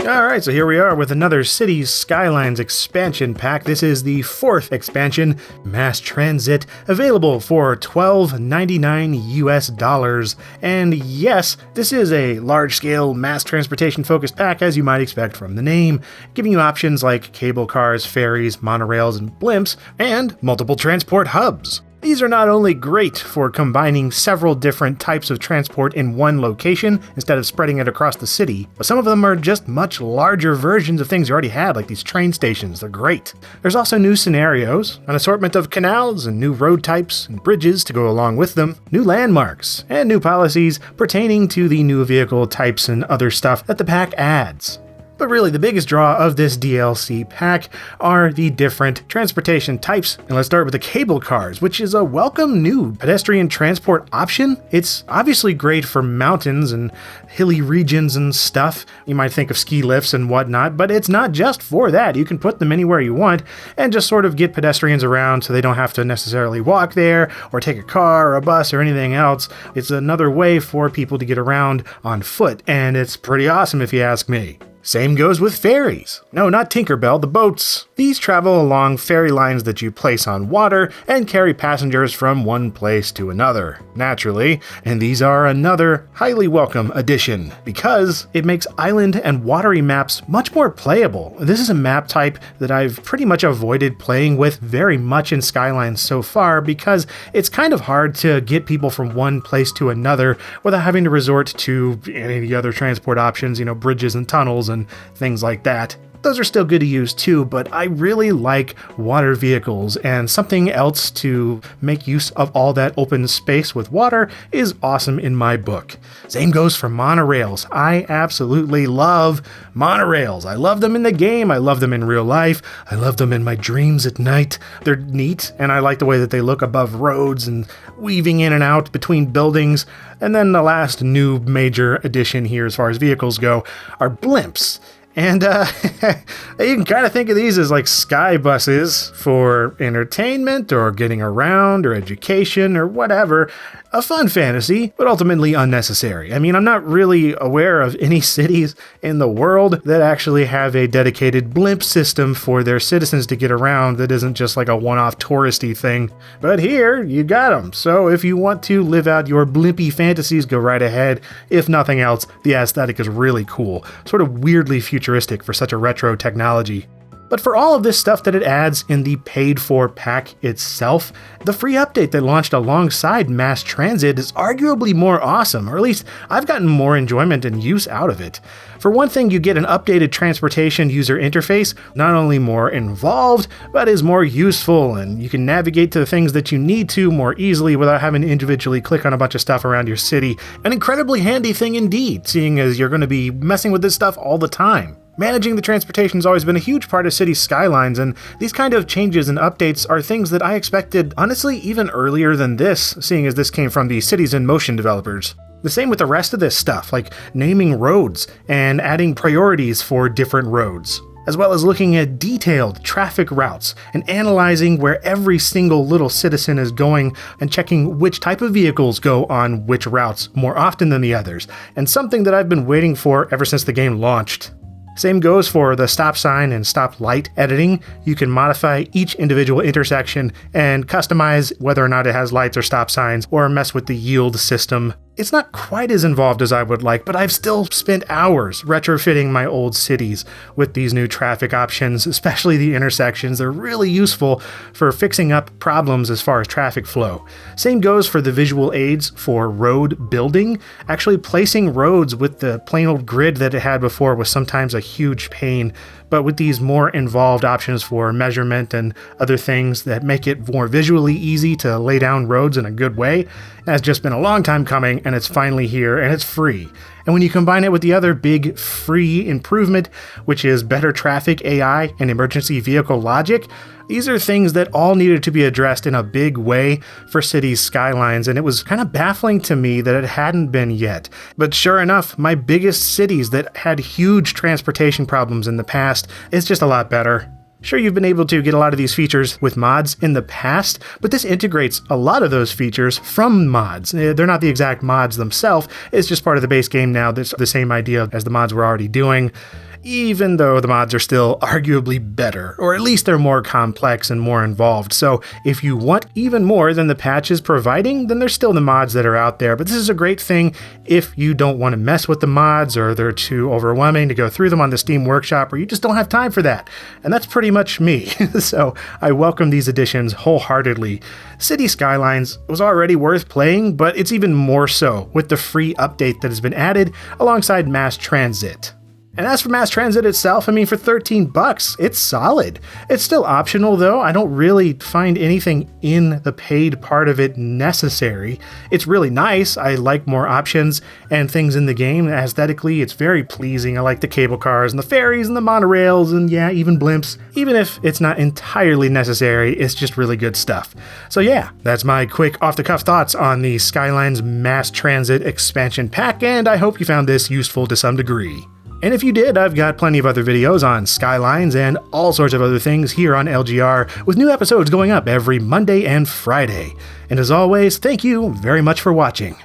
Alright, so here we are with another Cities Skylines expansion pack. This is the 4th expansion, Mass Transit, available for $12.99 US. And yes, this is a large-scale mass transportation focused pack, as you might expect from the name, giving you options like cable cars, ferries, monorails, and blimps, and multiple transport hubs. These are not only great for combining several different types of transport in one location instead of spreading it across the city, but some of them are just much larger versions of things you already had, like these train stations. They're great. There's also new scenarios, an assortment of canals and new road types and bridges to go along with them, new landmarks, and new policies pertaining to the new vehicle types and other stuff that the pack adds. But really, the biggest draw of this DLC pack are the different transportation types. And let's start with the cable cars, which is a welcome new pedestrian transport option. It's obviously great for mountains and hilly regions and stuff. You might think of ski lifts and whatnot, but it's not just for that. You can put them anywhere you want and just sort of get pedestrians around so they don't have to necessarily walk there or take a car or a bus or anything else. It's another way for people to get around on foot, and it's pretty awesome if you ask me. Same goes with ferries. No, not Tinkerbell, the boats. These travel along ferry lines that you place on water and carry passengers from one place to another, naturally, and these are another highly welcome addition because it makes island and watery maps much more playable. This is a map type that I've pretty much avoided playing with very much in Skylines so far because it's kind of hard to get people from one place to another without having to resort to any of the other transport options, bridges and tunnels and things like that. Those are still good to use too, but I really like water vehicles, and something else to make use of all that open space with water is awesome in my book. Same goes for monorails. I absolutely love monorails. I love them in the game. I love them in real life. I love them in my dreams at night. They're neat, and I like the way that they look above roads and weaving in and out between buildings. And then the last new major addition here as far as vehicles go are blimps. And you can kind of think of these as like sky buses for entertainment or getting around or education or whatever. A fun fantasy, but ultimately unnecessary. I mean, I'm not really aware of any cities in the world that actually have a dedicated blimp system for their citizens to get around that isn't just like a one-off touristy thing. But here, you got them. So if you want to live out your blimpy fantasies, go right ahead. If nothing else, the aesthetic is really cool. Sort of weirdly futuristic for such a retro technology. But for all of this stuff that it adds in the paid-for pack itself, the free update that launched alongside Mass Transit is arguably more awesome, or at least I've gotten more enjoyment and use out of it. For one thing, you get an updated transportation user interface, not only more involved, but is more useful, and you can navigate to the things that you need to more easily without having to individually click on a bunch of stuff around your city. An incredibly handy thing indeed, seeing as you're going to be messing with this stuff all the time. Managing the transportation has always been a huge part of Cities Skylines, and these kind of changes and updates are things that I expected, honestly, even earlier than this, seeing as this came from the Cities in Motion developers. The same with the rest of this stuff, like naming roads and adding priorities for different roads, as well as looking at detailed traffic routes and analyzing where every single little citizen is going and checking which type of vehicles go on which routes more often than the others, and something that I've been waiting for ever since the game launched. Same goes for the stop sign and stop light editing. You can modify each individual intersection and customize whether or not it has lights or stop signs, or mess with the yield system. It's not quite as involved as I would like, but I've still spent hours retrofitting my old cities with these new traffic options, especially the intersections. They're really useful for fixing up problems as far as traffic flow. Same goes for the visual aids for road building. Actually placing roads with the plain old grid that it had before was sometimes a huge pain, but with these more involved options for measurement and other things that make it more visually easy to lay down roads in a good way, has just been a long time coming, and it's finally here, and it's free. And when you combine it with the other big free improvement, which is better traffic AI and emergency vehicle logic, these are things that all needed to be addressed in a big way for Cities Skylines, and it was kind of baffling to me that it hadn't been yet. But sure enough, my biggest cities that had huge transportation problems in the past is just a lot better. Sure, you've been able to get a lot of these features with mods in the past, but this integrates a lot of those features from mods. They're not the exact mods themselves, it's just part of the base game now. That's the same idea as the mods we're already doing. even though the mods are still arguably better, or at least they're more complex and more involved. So if you want even more than the patch is providing, then there's still the mods that are out there. But this is a great thing if you don't want to mess with the mods, or they're too overwhelming to go through them on the Steam Workshop, or you just don't have time for that. And that's pretty much me. So I welcome these additions wholeheartedly. City Skylines was already worth playing, but it's even more so with the free update that has been added alongside Mass Transit. And as for Mass Transit itself, I mean, for $13, it's solid. It's still optional though. I don't really find anything in the paid part of it necessary. It's really nice. I like more options and things in the game. Aesthetically, it's very pleasing. I like the cable cars and the ferries and the monorails and yeah, even blimps. Even if it's not entirely necessary, it's just really good stuff. So yeah, that's my quick off-the-cuff thoughts on the Skylines Mass Transit expansion pack, and I hope you found this useful to some degree. And if you did, I've got plenty of other videos on Skylines and all sorts of other things here on LGR, with new episodes going up every Monday and Friday. And as always, thank you very much for watching.